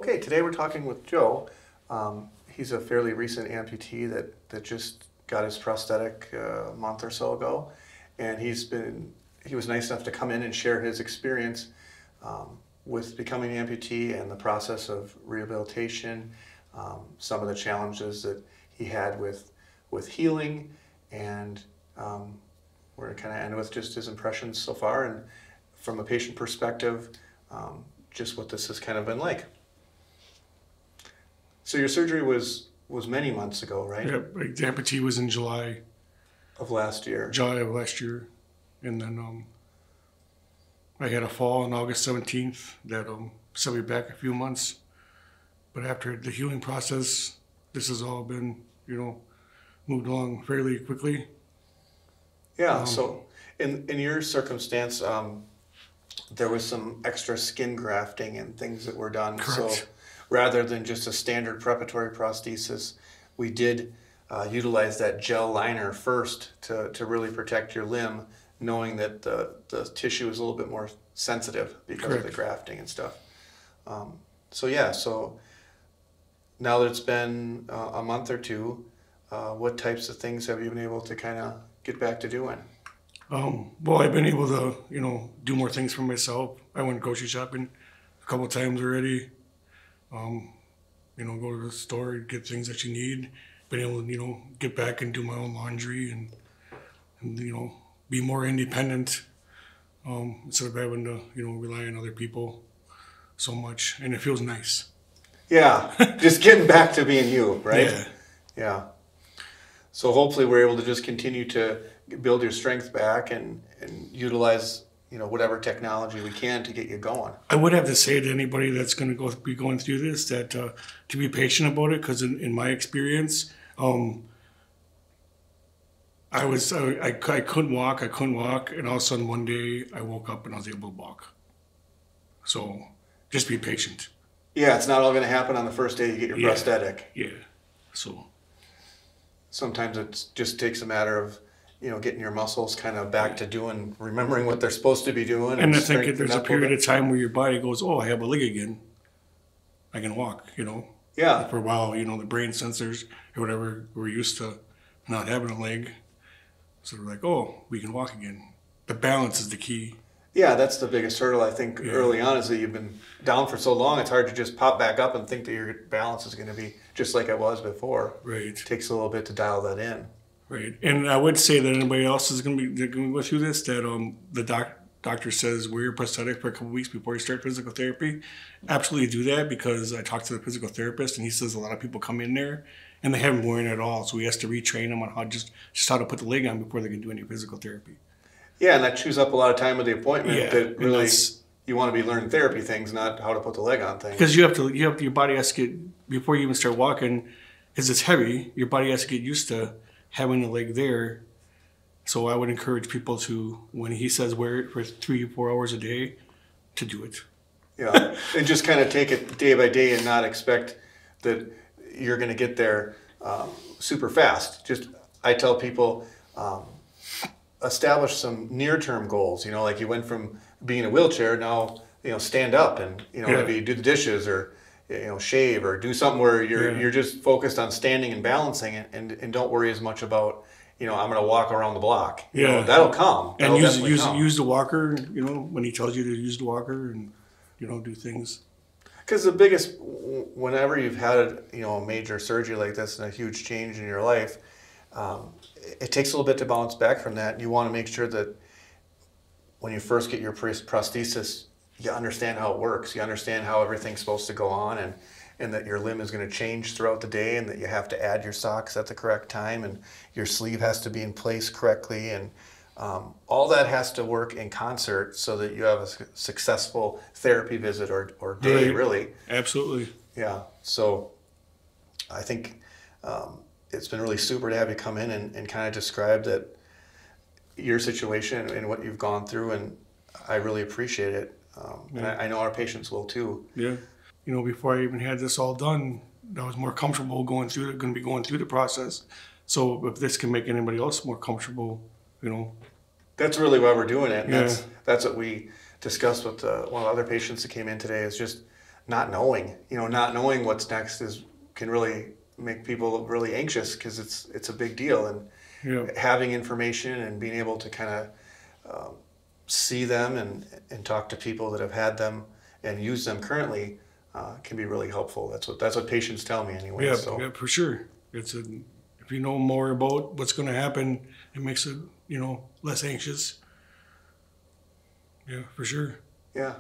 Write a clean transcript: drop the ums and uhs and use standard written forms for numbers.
Okay, today we're talking with Joe. He's a fairly recent amputee that just got his prosthetic a month or so ago, and he was nice enough to come in and share his experience with becoming an amputee and the process of rehabilitation, some of the challenges that he had with healing, and we're going to kind of end with just his impressions so far, and from a patient perspective, just what this has kind of been like. So your surgery was many months ago, right? Yeah, the amputee was in July of last year. And then I had a fall on August 17th that set me back a few months. But after the healing process, this has all been, moved along fairly quickly. Yeah. So in your circumstance, there was some extra skin grafting and things that were done. Correct. So rather than just a standard preparatory prosthesis, we did utilize that gel liner first to really protect your limb, knowing that the tissue is a little bit more sensitive because Correct. of the grafting and stuff. So now that it's been a month or two, what types of things have you been able to kind of get back to doing? Well, I've been able to, do more things for myself. I went grocery shopping a couple of times already. Go to the store, get things that you need. Been able to, get back and do my own laundry and be more independent instead of having to, rely on other people so much. And it feels nice. Yeah, just getting back to being you, right? Yeah. Yeah. So hopefully we're able to just continue to build your strength back and utilize, whatever technology we can to get you going. I would have to say to anybody that's going to be going through this that to be patient about it, because in my experience, I couldn't walk, and all of a sudden one day I woke up and I was able to walk. So just be patient. Yeah, it's not all going to happen on the first day you get your prosthetic. Yeah. So sometimes it just takes a matter of getting your muscles kind of back to remembering what they're supposed to be doing. And I think there's a period of time where your body goes, oh, I have a leg again. I can walk, Yeah. For a while, the brain sensors or whatever, we're used to not having a leg. So we're like, oh, we can walk again. The balance is the key. Yeah, that's the biggest hurdle, I think, early on, is that you've been down for so long, it's hard to just pop back up and think that your balance is going to be just like it was before. Right. It takes a little bit to dial that in. Right. And I would say that anybody else is going to go through this, that the doctor says wear your prosthetic for a couple of weeks before you start physical therapy. Absolutely do that, because I talked to the physical therapist and he says a lot of people come in there and they haven't worn it at all. So he has to retrain them on how how to put the leg on before they can do any physical therapy. Yeah, and that chews up a lot of time with the appointment. That really, you want to be learning therapy things, not how to put the leg on things. Because your body has to get, before you even start walking, because it's heavy, your body has to get used to having the leg there. So I would encourage people to, when he says wear it for 3 or 4 hours a day, to do it. Yeah, and just kind of take it day by day and not expect that you're going to get there super fast. I tell people, establish some near-term goals. Like you went from being in a wheelchair, now stand up and maybe do the dishes or shave or do something where you're just focused on standing and balancing it, and don't worry as much about I'm going to walk around the block. That'll come. And use the walker. When he tells you to use the walker, and do things. Because the biggest, whenever you've had a major surgery like this and a huge change in your life, it takes a little bit to bounce back from that. You want to make sure that when you first get your prosthesis, you understand how it works. You understand how everything's supposed to go on, and that your limb is going to change throughout the day, and that you have to add your socks at the correct time, and your sleeve has to be in place correctly, and all that has to work in concert so that you have a successful therapy visit or day, right. Really. Absolutely. Yeah. So I think it's been really super to have you come in and kind of describe your situation and what you've gone through, and I really appreciate it. And I know our patients will too. Yeah. Before I even had this all done, I was more comfortable going to be going through the process. So if this can make anybody else more comfortable, That's really why we're doing it. And that's what we discussed with one of the other patients that came in today, is just not knowing, not knowing what's next can really make people really anxious because it's a big deal. And Yeah. having information and being able to kind of see them and talk to people that have had them and use them currently can be really helpful. That's what patients tell me anyway. Yeah, So. yeah, for sure. If you know more about what's going to happen, it makes it less anxious. Yeah, for sure. Yeah.